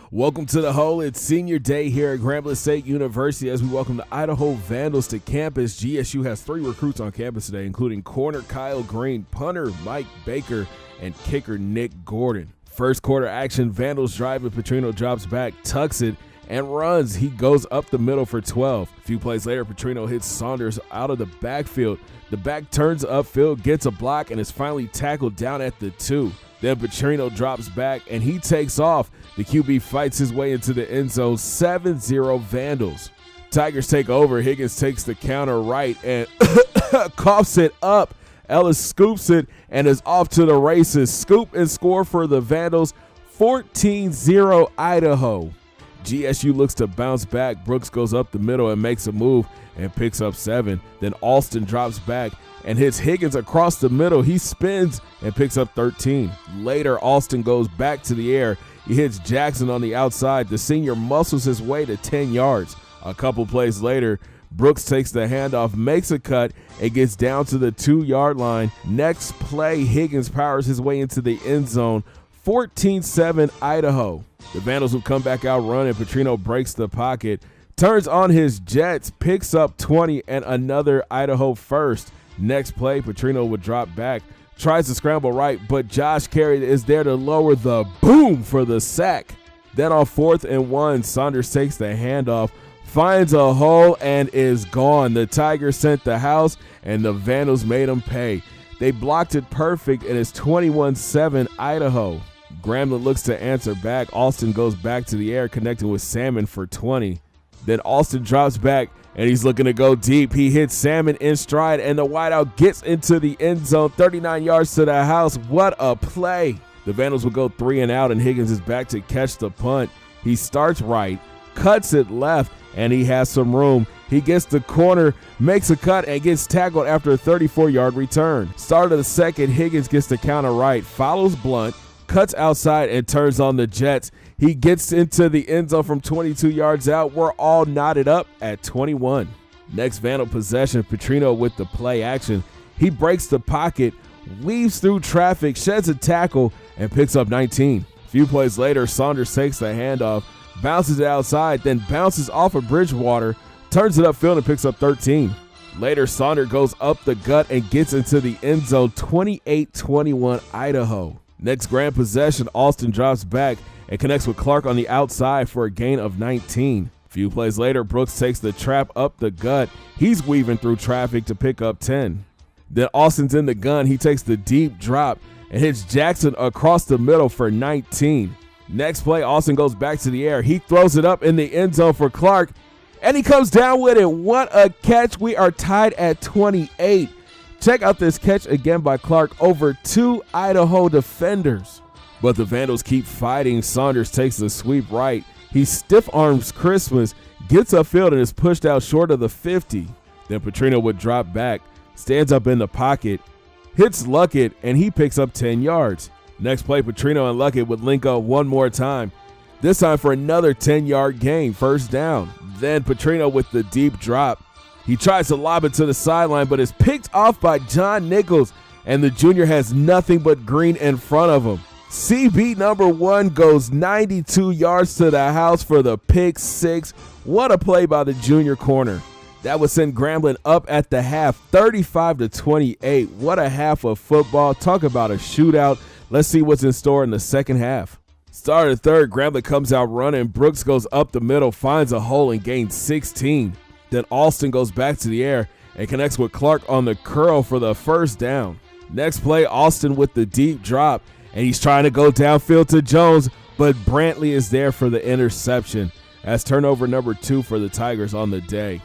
Welcome to the Hole. It's senior day here at Grambling State University as we welcome the Idaho Vandals to campus. GSU has 3 recruits on campus today, including corner Kyle Green, punter Mike Baker, and kicker Nick Gordon. First quarter action, Vandals drive and Petrino drops back, tucks it, and runs. He goes up the middle for 12. A few plays later, Petrino hits Saunders out of the backfield. The back turns upfield, gets a block, and is finally tackled down at the 2. Then Petrino drops back, and he takes off. The QB fights his way into the end zone, 7-0 Vandals. Tigers take over. Higgins takes the counter right and coughs it up. Ellis scoops it and is off to the races. Scoop and score for the Vandals, 14-0 Idaho. GSU looks to bounce back. Brooks goes up the middle and makes a move and picks up 7. Then Alston drops back and hits Higgins across the middle. He spins and picks up 13. Later, Alston goes back to the air. He hits Jackson on the outside. The senior muscles his way to 10 yards. A couple plays later, Brooks takes the handoff, makes a cut, and gets down to the 2-yard line. Next play, Higgins powers his way into the end zone, 14-7 Idaho. The Vandals will come back out running. Petrino breaks the pocket, turns on his jets, picks up 20 and another Idaho first. Next play, Petrino would drop back, tries to scramble right, but Josh Carey is there to lower the boom for the sack. Then on 4th and 1, Saunders takes the handoff, finds a hole, and is gone. The Tigers sent the house, and the Vandals made them pay. They blocked it perfect, and it's 21-7 Idaho. Grambling looks to answer back. Alston goes back to the air, connecting with Salmon for 20. Then Alston drops back, and he's looking to go deep. He hits Salmon in stride, and the wideout gets into the end zone, 39 yards to the house. What a play. The Vandals will go 3 and out, and Higgins is back to catch the punt. He starts right, cuts it left, and he has some room. He gets the corner, makes a cut, and gets tackled after a 34-yard return. Start of the second, Higgins gets the counter right, follows Blunt, cuts outside, and turns on the Jets. He gets into the end zone from 22 yards out. We're all knotted up at 21. Next Vandal possession, Petrino with the play action. He breaks the pocket, weaves through traffic, sheds a tackle, and picks up 19. A few plays later, Saunders takes the handoff, bounces it outside, then bounces off of Bridgewater, turns it upfield, and picks up 13. Later, Saunders goes up the gut and gets into the end zone, 28-21 Idaho. Next grand possession, Alston drops back and connects with Clark on the outside for a gain of 19. A few plays later, Brooks takes the trap up the gut. He's weaving through traffic to pick up 10. Then Austin's in the gun. He takes the deep drop and hits Jackson across the middle for 19. Next play, Austin goes back to the air. He throws it up in the end zone for Clark, and he comes down with it. What a catch. We are tied at 28. Check out this catch again by Clark over 2 Idaho defenders. But the Vandals keep fighting. Saunders takes the sweep right. He stiff arms Christmas, gets upfield, and is pushed out short of the 50. Then Petrino would drop back, stands up in the pocket, hits Luckett, and he picks up 10 yards. Next play, Petrino and Luckett would link up one more time, this time for another 10-yard gain, first down. Then Petrino with the deep drop. He tries to lob it to the sideline, but is picked off by John Nichols, and the junior has nothing but green in front of him. CB number 1 goes 92 yards to the house for the pick 6. What a play by the junior corner. That would send Grambling up at the half, 35-28. What a half of football. Talk about a shootout. Let's see what's in store in the second half. Start of third, Grambling comes out running. Brooks goes up the middle, finds a hole, and gains 16. Then Alston goes back to the air and connects with Clark on the curl for the first down. Next play, Alston with the deep drop, and he's trying to go downfield to Jones, but Brantley is there for the interception. That's turnover number 2 for the Tigers on the day.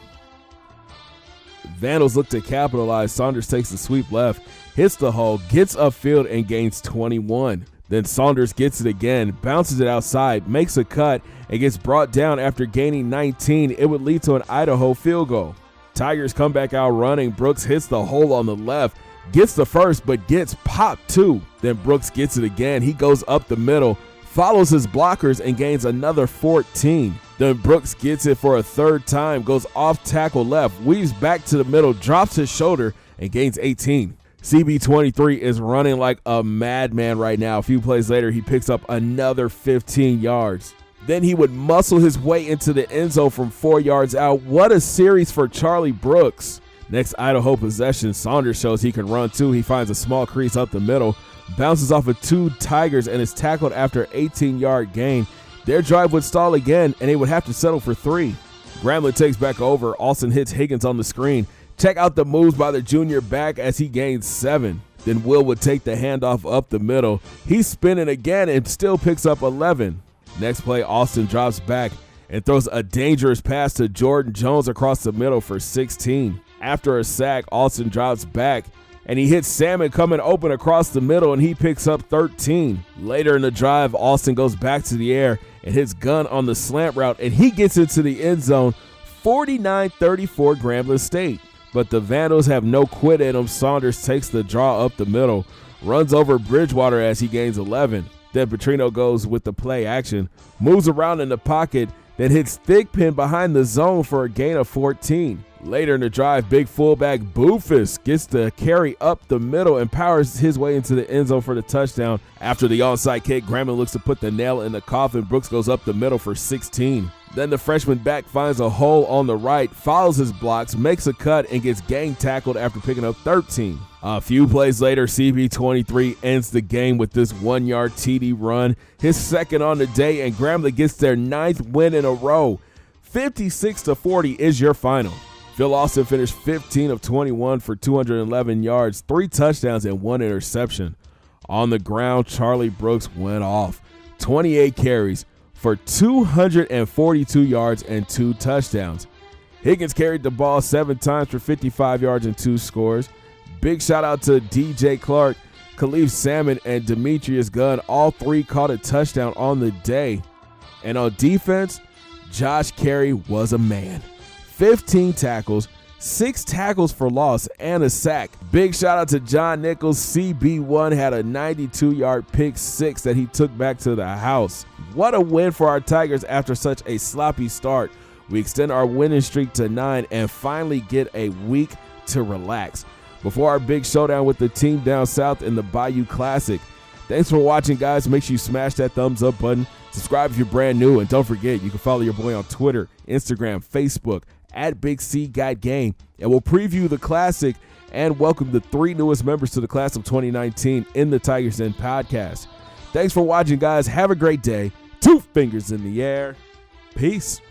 Vandals look to capitalize. Saunders takes the sweep left, hits the hole, gets upfield, and gains 21. Then Saunders gets it again, bounces it outside, makes a cut, and gets brought down after gaining 19. It would lead to an Idaho field goal. Tigers come back out running. Brooks hits the hole on the left, gets the first, but gets popped too. Then Brooks gets it again. He goes up the middle, follows his blockers, and gains another 14. Then Brooks gets it for a third time, goes off tackle left, weaves back to the middle, drops his shoulder, and gains 18. CB23 is running like a madman right now. A few plays later, he picks up another 15 yards. Then he would muscle his way into the end zone from 4 yards out. What a series for Charlie Brooks. Next Idaho possession, Saunders shows he can run too. He finds a small crease up the middle, bounces off of 2 Tigers, and is tackled after an 18-yard gain. Their drive would stall again, and they would have to settle for 3. Grambling takes back over. Austin hits Higgins on the screen. Check out the moves by the junior back as he gains 7. Then Will would take the handoff up the middle. He's spinning again and still picks up 11. Next play, Austin drops back and throws a dangerous pass to Jordan Jones across the middle for 16. After a sack, Austin drops back and he hits Salmon coming open across the middle and he picks up 13. Later in the drive, Austin goes back to the air and hits Gunn on the slant route and he gets into the end zone. 49-34 Grambling State. But the Vandals have no quit in them. Saunders takes the draw up the middle, runs over Bridgewater as he gains 11. Then Petrino goes with the play action, moves around in the pocket, then hits Thigpen behind the zone for a gain of 14. Later in the drive, big fullback Boofus gets the carry up the middle and powers his way into the end zone for the touchdown. After the onside kick, Grambling looks to put the nail in the coffin. Brooks goes up the middle for 16. Then the freshman back finds a hole on the right, follows his blocks, makes a cut, and gets gang tackled after picking up 13. A few plays later, CB23 ends the game with this 1-yard TD run, his second on the day, and Grambling gets their 9th win in a row. 56-40 is your final. Phil Austin finished 15 of 21 for 211 yards, 3 touchdowns, and 1 interception. On the ground, Charlie Brooks went off. 28 carries for 242 yards and 2 touchdowns. Higgins carried the ball 7 times for 55 yards and 2 scores. Big shout out to DJ Clark, Khalif Salmon, and Demetrius Gunn. All 3 caught a touchdown on the day. And on defense, Josh Carey was a man. 15 tackles, 6 tackles for loss, and a sack. Big shout out to John Nichols. CB1 had a 92-yard pick 6 that he took back to the house. What a win for our Tigers after such a sloppy start. We extend our winning streak to 9 and finally get a week to relax before our big showdown with the team down south in the Bayou Classic. Thanks for watching, guys. Make sure you smash that thumbs up button. Subscribe if you're brand new, and don't forget, you can follow your boy on Twitter, Instagram, Facebook, at Big C Got Game, and we'll preview the Classic and welcome the 3 newest members to the class of 2019 in the Tigers Den podcast. Thanks for watching, guys. Have a great day. 2 fingers in the air. Peace.